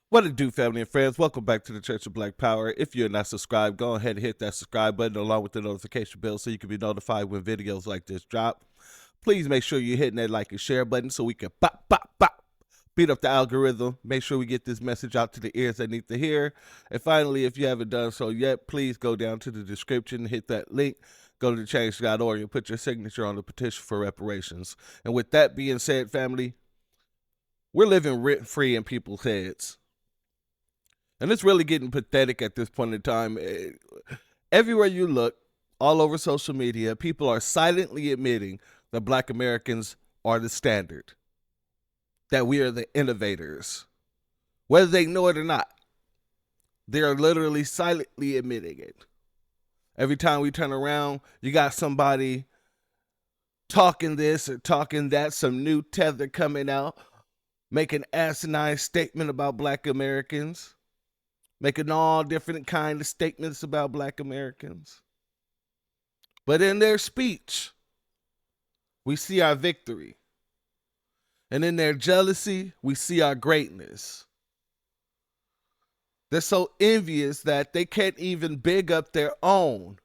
What it do, family and friends? Welcome back to the Church of Black Power. If you're not subscribed, go ahead and hit that subscribe button along with the notification bell so you can be notified when videos like this drop. Please make sure you're hitting that like and share button so we can beat up the algorithm. Make sure we get this message out to the ears that need to hear. And finally, if you haven't done so yet, please go down to the description, hit that link, go to change.org and put your signature on the petition for reparations. And with that being said, family, we're living rent-free in people's heads. And it's really getting pathetic at this point in time. Everywhere you look, all over social media, people are silently admitting that Black Americans are the standard, that we are the innovators. Whether they know it or not, they are literally silently admitting it. Every time we turn around, you got somebody talking this or talking that, some new tether coming out, making asinine statement about Black Americans, making all different kind of statements about Black Americans. But in their speech, we see our victory. And in their jealousy, we see our greatness. They're so envious that they can't even big up their own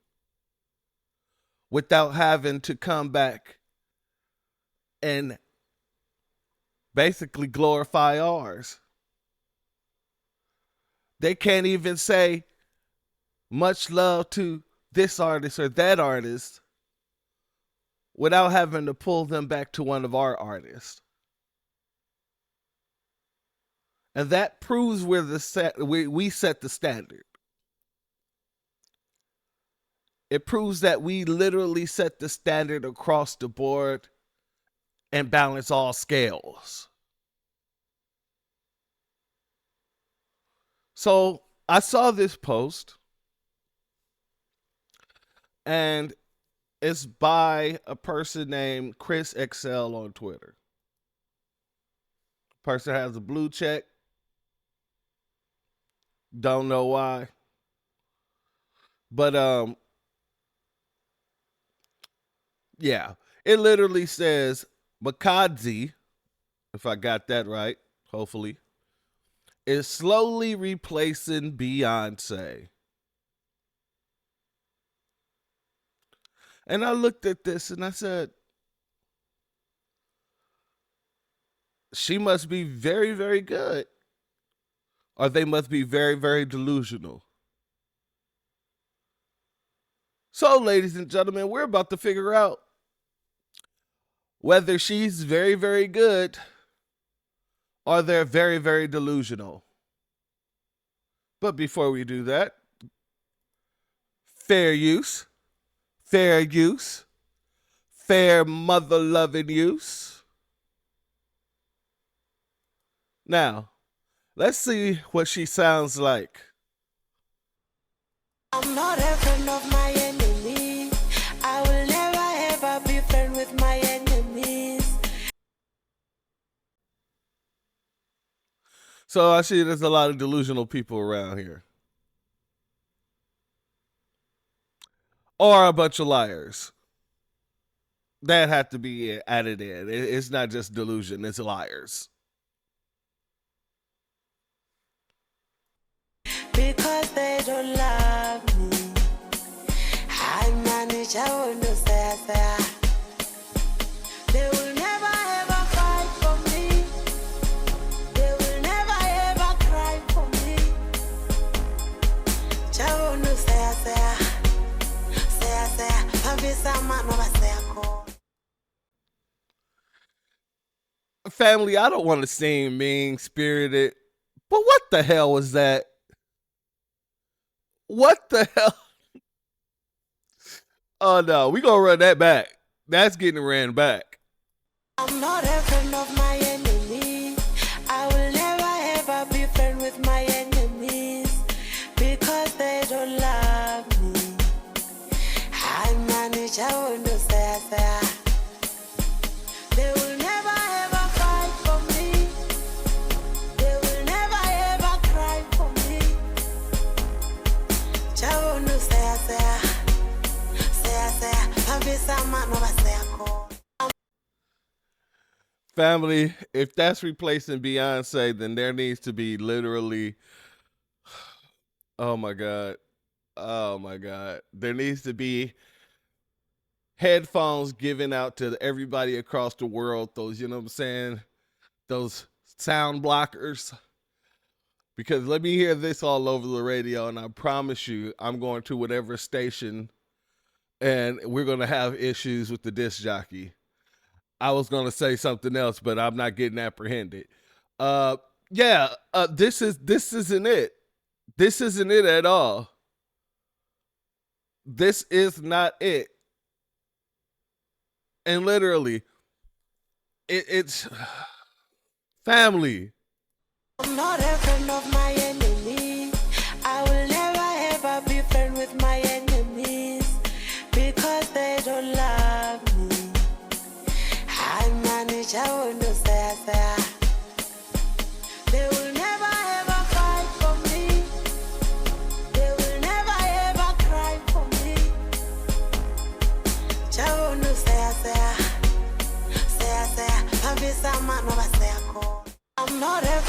without having to come back and basically glorify ours. They can't even say much love to this artist or that artist without having to pull them back to one of our artists. And that proves where we set the standard. It proves that we literally set the standard across the board and balance all scales. So I saw this post, and it's by a person named Chris XL on Twitter. Person has a blue check. Don't know why. But yeah. It literally says Makadzi, if I got that right, hopefully, is slowly replacing Beyonce. And I looked at this and I said, she must be very, very good. Or they must be very, very delusional. So, ladies and gentlemen, we're about to figure out whether she's very, very good or they're very, very delusional. But before we do that, fair use, fair mother-loving use. Now, let's see what she sounds like. I'm not a friend of my enemy. I will never ever be friend with my enemies. So I see there's a lot of delusional people around here. Or a bunch of liars. That had to be added in. It's not just delusion, it's liars. Because they don't love me. I manage, I want to say. They will never ever fight for me. They will never ever cry for me. I want to say. Family, I don't want to seem mean-spirited, but what the hell was that? What the hell? Oh no, we gonna run that back. That's getting ran back. I'm not a friend of my enemy. I will never ever be friend with my enemies. Because they don't love me. I manage, I want to say. They will never ever fight for me. They will never ever cry for me. I want to say. Family, if that's replacing Beyonce, then there needs to be literally, oh my God. Oh my God. There needs to be headphones given out to everybody across the world. Those, you know what I'm saying? Those sound blockers. Because let me hear this all over the radio, and I promise you, I'm going to whatever station, and we're going to have issues with the disc jockey. I was going to say something else, but I'm not getting apprehended. Uh, yeah, this isn't it. This isn't it at all. This is not it. And literally, it's family. I'm not a friend of my enemy. I will never ever be friend with my enemies because they don't love me. I manage, I will not say. They will never ever fight for me. They will never ever cry for me. I will not say. I'm not a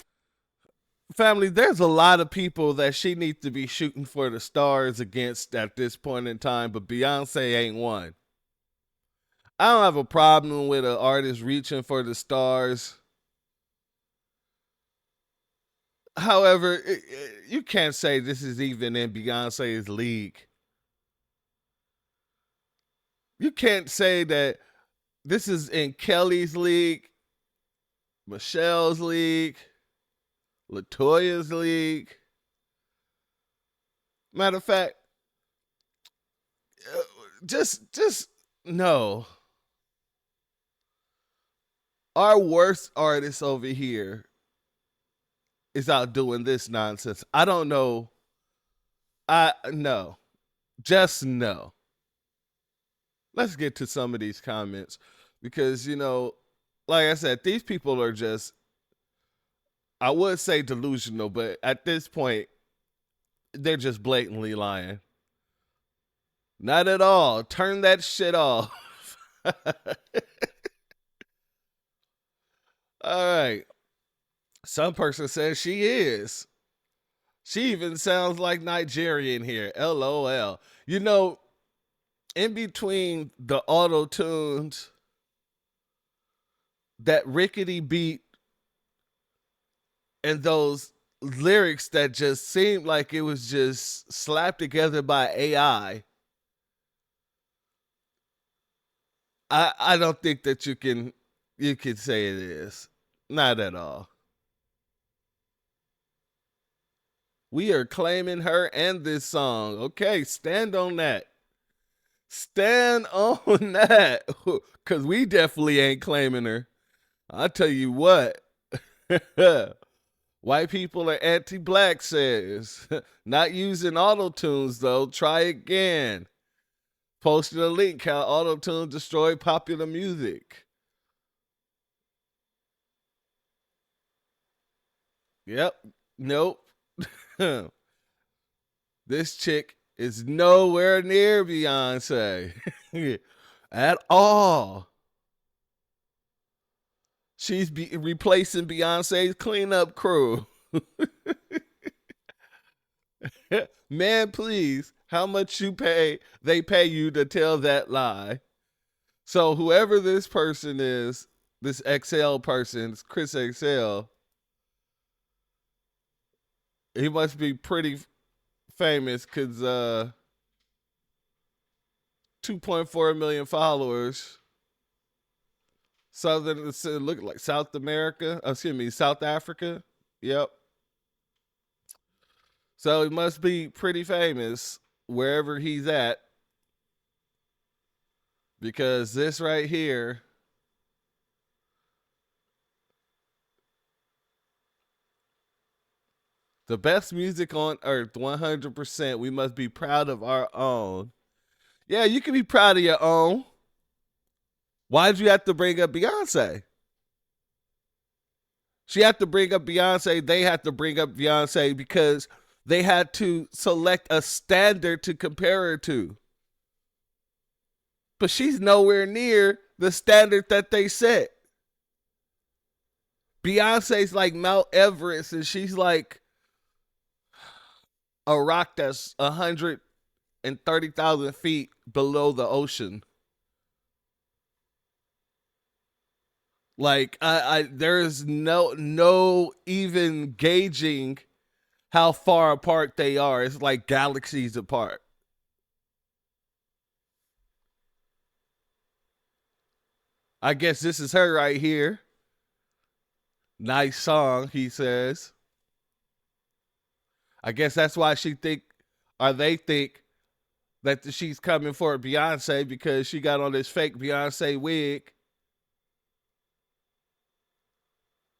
Family, there's a lot of people that she needs to be shooting for the stars against at this point in time, but Beyonce ain't one. I don't have a problem with an artist reaching for the stars. However, you can't say this is even in Beyonce's league. You can't say that this is in Kelly's league, Michelle's league, LaToya's league. Matter of fact, just no. Our worst artist over here is out doing this nonsense. I don't know. No. Just no. Let's get to some of these comments because, like I said, these people are just, I would say delusional, but at this point, they're just blatantly lying. Not at all. Turn that shit off. All right. Some person says she is. She even sounds like Nigerian here. LOL. In between the auto tunes, that rickety beat, and those lyrics that just seemed like it was just slapped together by AI, I don't think that you can say it is. Not at all. We are claiming her and this song. Okay, stand on that. Stand on that. Because we definitely ain't claiming her. I'll tell you what. White people are anti-black, says. Not using auto-tunes, though. Try again. Posted a link how auto-tunes destroy popular music. Yep. Nope. This chick is nowhere near Beyonce at all. She's replacing Beyonce's cleanup crew. Man, please, how much they pay you to tell that lie. So whoever this person is, this XL person, Chris XL, he must be pretty famous because 2.4 million followers. Look like South Africa. Yep. So he must be pretty famous wherever he's at, because this right here, the best music on earth, 100%. We must be proud of our own. Yeah, you can be proud of your own. Why did you have to bring up Beyonce? She had to bring up Beyonce. They had to bring up Beyonce because they had to select a standard to compare her to. But she's nowhere near the standard that they set. Beyonce's like Mount Everest, and she's like a rock that's 130,000 feet below the ocean. Like there is no even gauging how far apart they are. It's like galaxies apart. I guess this is her right here. Nice song, he says. I guess that's why they think that she's coming for Beyonce, because she got on this fake Beyonce wig,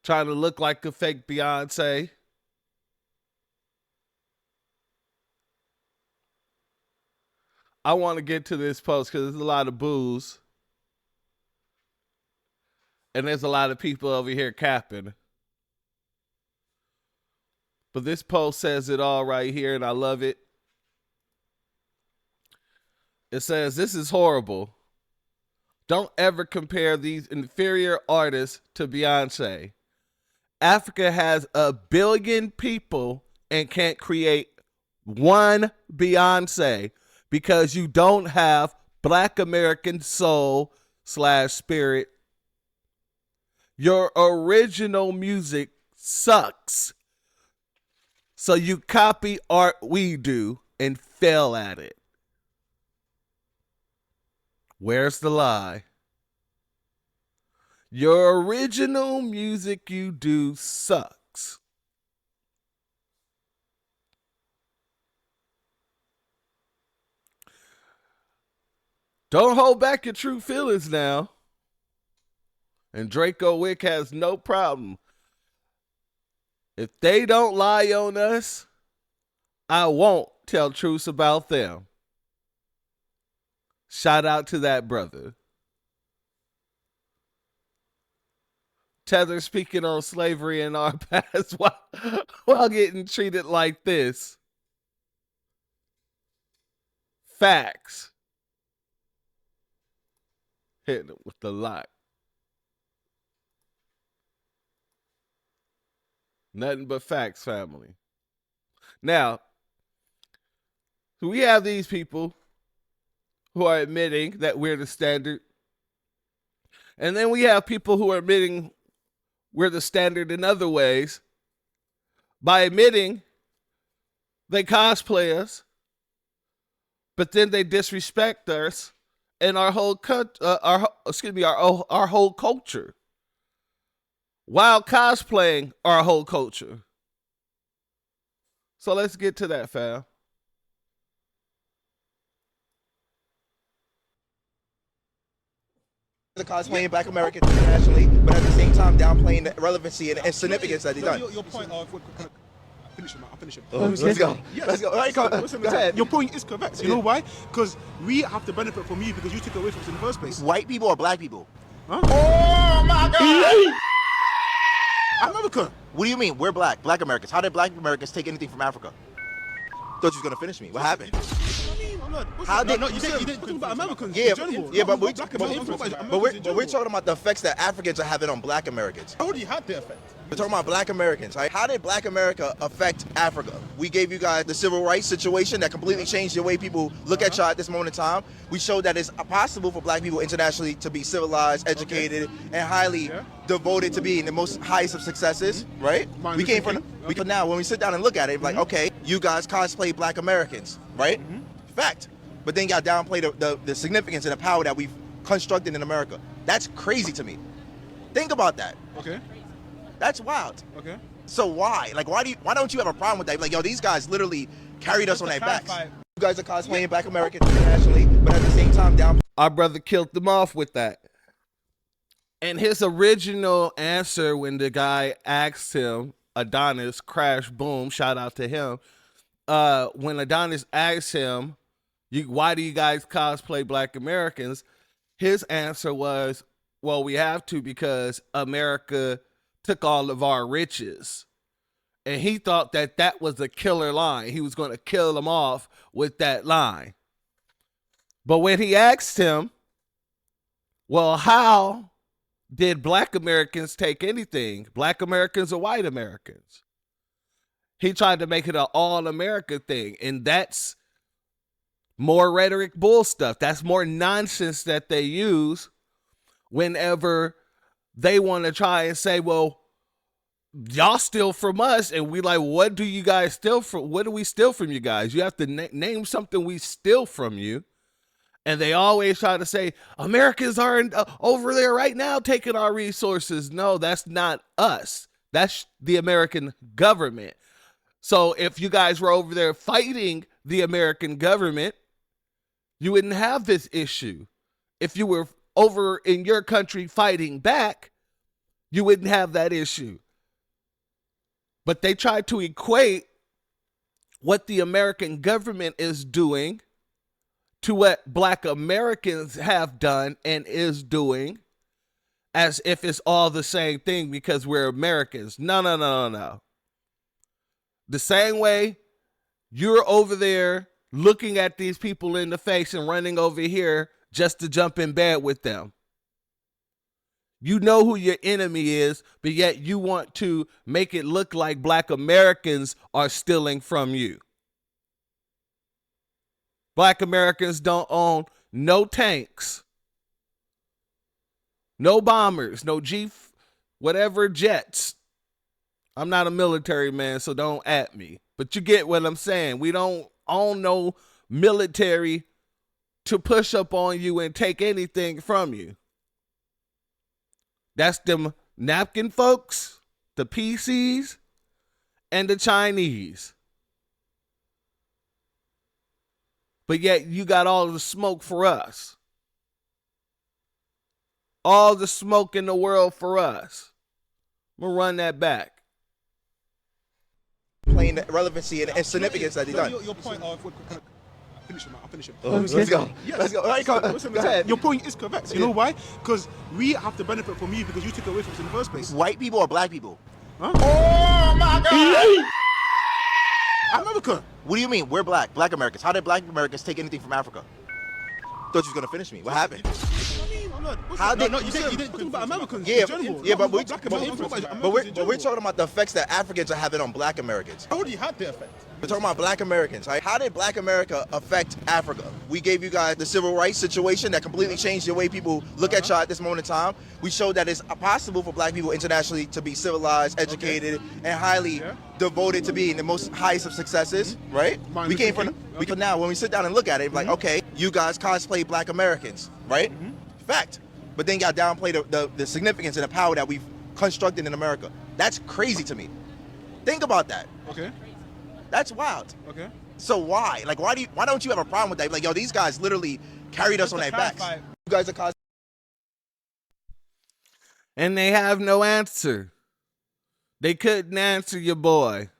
trying to look like a fake Beyonce. I want to get to this post because there's a lot of booze. And there's a lot of people over here capping. But this post says it all right here, and I love it. It says, "This is horrible. Don't ever compare these inferior artists to Beyonce. Africa has 1 billion people and can't create one Beyonce because you don't have Black American soul / spirit. Your original music sucks. So you copy art we do and fail at it. Where's the lie? Your original music you do sucks. Don't hold back your true feelings now." And Draco Wick has no problem. "If they don't lie on us, I won't tell truths about them." Shout out to that brother. Tether speaking on slavery in our past while getting treated like this. Facts. Hitting it with the lot. Nothing but facts, family. Now, we have these people who are admitting that we're the standard. And then we have people who are admitting we're the standard in other ways by admitting they cosplay us, but then they disrespect us and our whole our whole culture, while cosplaying our whole culture. So let's get to that, fam. The cosplaying Black Americans internationally, but at the same time downplaying the relevancy and significance that they've done. Your point of finish it, man. I'll finish it. Let's go. Yes. Let's go. All right, go ahead. Your point is correct. You know why? Because we have to benefit from you because you took it away from us in the first place. White people or black people? Huh? Oh my God! America. What do you mean? We're black Americans. How did Black Americans take anything from Africa? Thought you was gonna finish me. What happened? How did you didn't talk about Americans? Yeah, in general. but we're we're talking about the effects that Africans are having on Black Americans. I already had the effect. We're talking about Black Americans, right? How did Black America affect Africa? We gave you guys the civil rights situation that completely changed the way people look at y'all at this moment in time. We showed that it's possible for Black people internationally to be civilized, educated, and highly devoted to being the most highest of successes, right? We came from now when we sit down and look at it, like, okay, you guys cosplay Black Americans, right? Fact. But then y'all downplay the significance and the power that we've constructed in America. That's crazy to me. Think about that. Okay. That's wild. Okay. So why? Like, why don't you have a problem with that? Like, yo, these guys literally carried us on their backs. You guys are cosplaying Black Americans internationally, but at the same time down. Our brother killed them off with that. And his original answer when the guy asked him, Adonis, Crash Boom, shout out to him. When Adonis asked him, why do you guys cosplay Black Americans? His answer was, well, we have to because America took all of our riches. And he thought that that was a killer line. He was going to kill them off with that line. But when he asked him, well, how did black Americans take anything? Black Americans or white Americans? He tried to make it an all-America thing, and that's more rhetoric bull stuff. That's more nonsense that they use whenever they want to try and say, well, y'all steal from us, and we like, what do you guys steal from? What do we steal from you guys? You have to name something we steal from you. And they always try to say, Americans are over there right now taking our resources. No, that's not us. That's the American government. So if you guys were over there fighting the American government, you wouldn't have this issue. If you were over in your country fighting back, you wouldn't have that issue. But they try to equate what the American government is doing to what black Americans have done and is doing as if it's all the same thing because we're Americans. No. The same way you're over there looking at these people in the face and running over here just to jump in bed with them. You know who your enemy is, but yet you want to make it look like black Americans are stealing from you. Black Americans don't own no tanks, no bombers, no whatever jets. I'm not a military man, so don't at me. But you get what I'm saying. We don't own no military to push up on you and take anything from you. That's them napkin folks, the PCs, and the Chinese. But yet you got all the smoke for us. All the smoke in the world for us. I'm going to run that back. Plain relevancy and significance that he done. Your point of... I'll finish it. Let's go. Yes. Let's go. All right, go ahead. Your point is correct. You know why? Because we have to benefit from you because you took it away from us in the first place. White people or black people? Huh? Oh my God! America. What do you mean? We're black. Black Americans. How did black Americans take anything from Africa? Thought you was gonna finish me. What happened? How did you didn't talk about Americans Yeah, in general. yeah, but we're we're talking about the effects that Africans are having on black Americans. I already had the effect. We're talking about black Americans. Right? How did black America affect Africa? We gave you guys the civil rights situation that completely changed the way people look at y'all at this moment in time. We showed that it's possible for black people internationally to be civilized, educated, and highly devoted to being the most highest of successes, right? We came from now when we sit down and look at it, like, okay, you guys cosplay black Americans, right? Fact. But then got downplay the significance and the power that we've constructed in America. That's crazy to me. Think about that. Okay. That's wild. Okay. So why? Like, why don't you have a problem with that? Like, yo, these guys literally carried us on their backs. You guys are cos. And they have no answer. They couldn't answer your boy.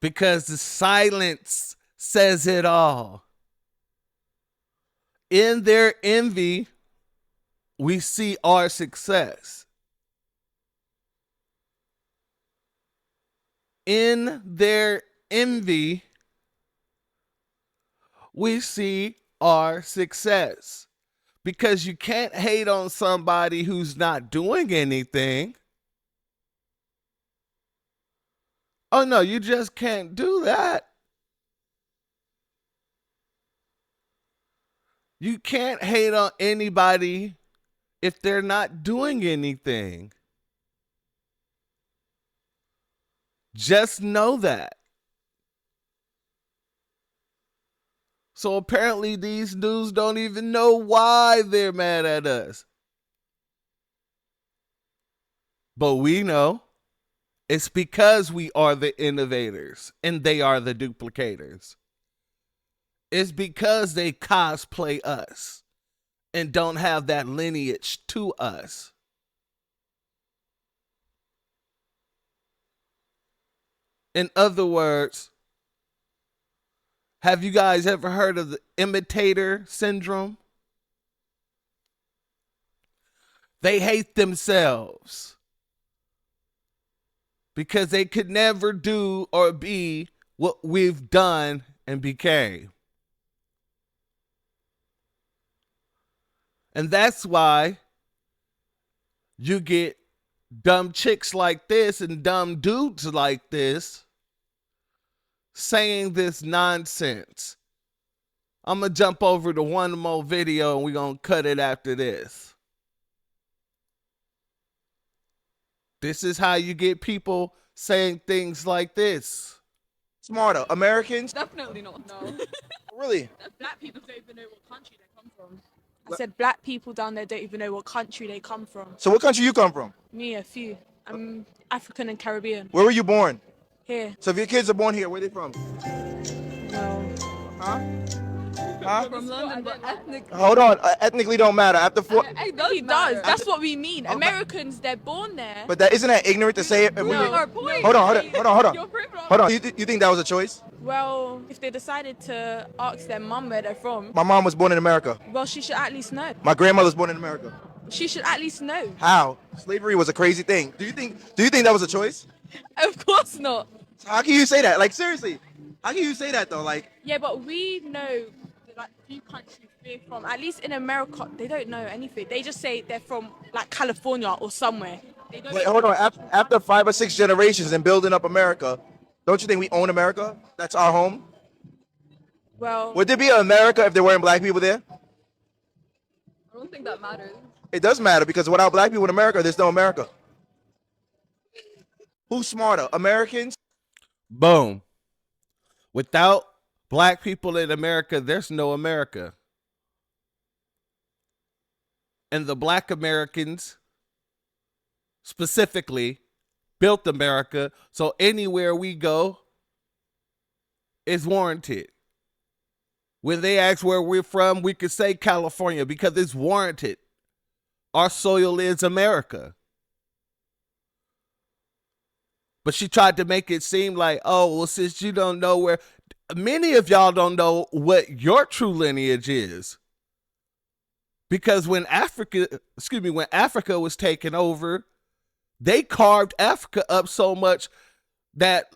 Because the silence says it all. In their envy, we see our success. In their envy, we see our success. Because you can't hate on somebody who's not doing anything. Oh no, you just can't do that. You can't hate on anybody if they're not doing anything. Just know that. So apparently these dudes don't even know why they're mad at us. But we know it's because we are the innovators and they are the duplicators. It's because they cosplay us and don't have that lineage to us. In other words, have you guys ever heard of the imitator syndrome? They hate themselves because they could never do or be what we've done and became. And that's why you get dumb chicks like this and dumb dudes like this saying this nonsense. I'm going to jump over to one more video and we're going to cut it after this. This is how you get people saying things like this. Smarter. Americans? Definitely not. No. Really? Black people don't even know what country they come from. I said black people down there don't even know what country they come from. So what country you come from? Me, a few. I'm African and Caribbean. Where were you born? Here. So if your kids are born here, where are they from? Well, Huh? Huh? From London, but ethnic. Hold on. Ethnically don't matter. After four. he does. That's what we mean. Americans, they're born there. But isn't that ignorant to say it? If we No, were- our point. Hold on. You're proven wrong. Hold on. You think that was a choice? Well, if they decided to ask their mum where they're from, My mom was born in America. well, she should at least know. My grandmother was born in America. She should at least know. How? Slavery was a crazy thing. Do you think that was a choice? Of course not. So how can you say that? Like seriously, how can you say that though? Like Yeah, but we know like few countries we're from. At least in America, they don't know anything. They just say they're from like California or somewhere. They don't wait, hold on. After 5 or 6 generations and building up America, don't you think we own America? That's our home. Well, Would there be an America if there weren't black people there? I don't think that matters. It does matter because without black people in America, there's no America. Who's smarter, Americans? Boom. Without black people in America, there's no America. And the black Americans specifically built America, so anywhere we go is warranted. When they ask where we're from, we could say California because it's warranted. Our soil is America. But she tried to make it seem like, oh, well, since you don't know where, many of y'all don't know what your true lineage is. Because when Africa was taken over, they carved Africa up so much that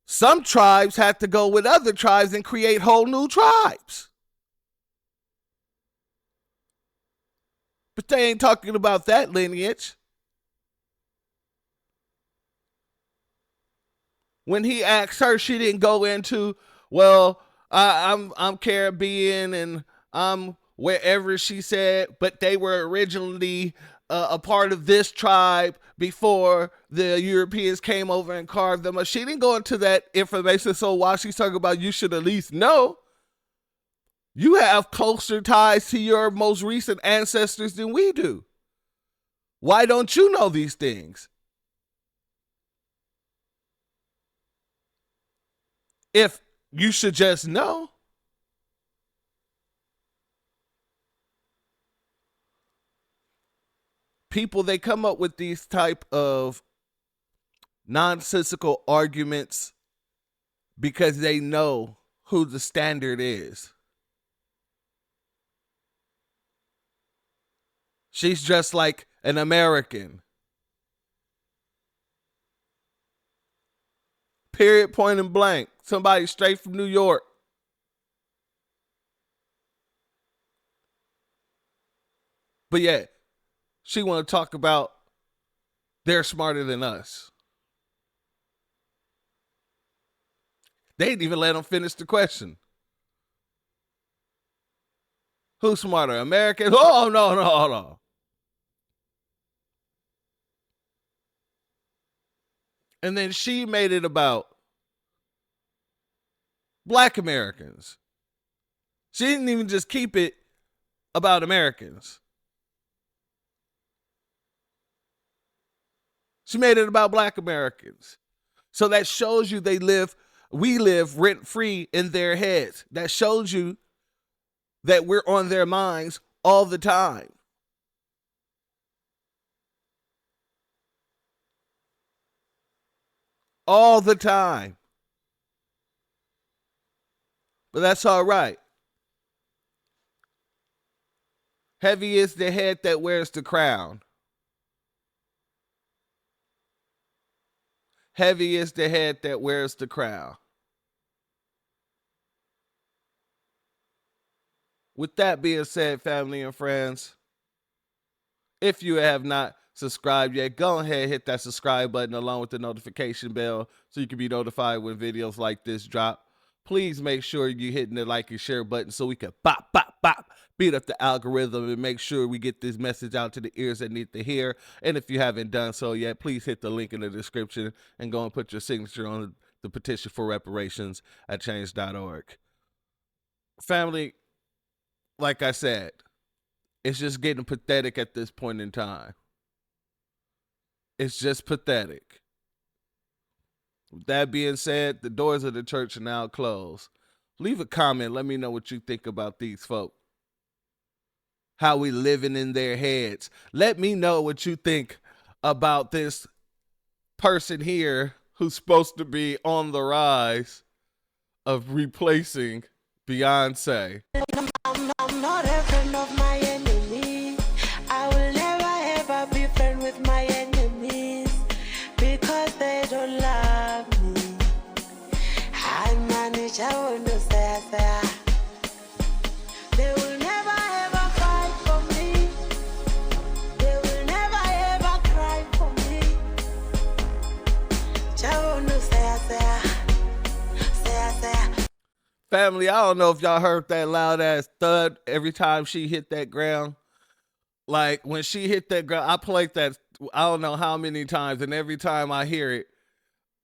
some tribes had to go with other tribes and create whole new tribes. But they ain't talking about that lineage. When he asked her, she didn't go into, well, I'm Caribbean and I'm wherever she said, but they were originally a part of this tribe before the Europeans came over and carved them up. She didn't go into that information. So while she's talking about you should at least know, you have closer ties to your most recent ancestors than we do. Why don't you know these things? If you should just know. People, they come up with these type of nonsensical arguments because they know who the standard is. She's just like an American. Period, point and blank. Somebody straight from New York. But yeah, she want to talk about they're smarter than us. They didn't even let them finish the question. Who's smarter, American? Oh, no, hold on. And then she made it about black Americans. She didn't even just keep it about Americans. She made it about black Americans. So that shows you we live rent-free in their heads. That shows you that we're on their minds all the time. All the time. But that's all right. Heavy is the head that wears the crown. Heavy is the head that wears the crown. With that being said, family and friends, If you have not subscribed yet, go ahead and hit that subscribe button along with the notification bell so you can be notified when videos like this drop. Please make sure you're hitting the like and share button so we can bop, bop, bop, beat up the algorithm and make sure we get this message out to the ears that need to hear. And if you haven't done so yet, please hit the link in the description and go and put your signature on the petition for reparations at change.org. Family, like I said, it's just getting pathetic at this point in time. It's just pathetic. With that being said, the doors of the church are now closed. Leave a comment. Let me know what you think about these folk. How we living in their heads. Let me know what you think about this person here who's supposed to be on the rise of replacing Beyonce. I'm not a friend of my enemy. I will never ever be friend with my enemies because they don't love me. I manage, I want to say. They will never ever fight for me. They will never ever cry for me. I want to say. Family, I don't know if y'all heard that loud ass thud every time she hit that ground. Like when she hit that ground, I played that I don't know how many times, and every time I hear it,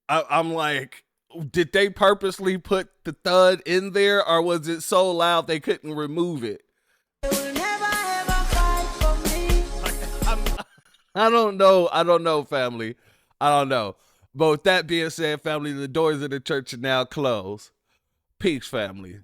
I'm like, did they purposely put the thud in there, or was it so loud they couldn't remove it? They will never ever fight for me. I don't know, family. I don't know. But with that being said, family, the doors of the church are now closed. Peace, family.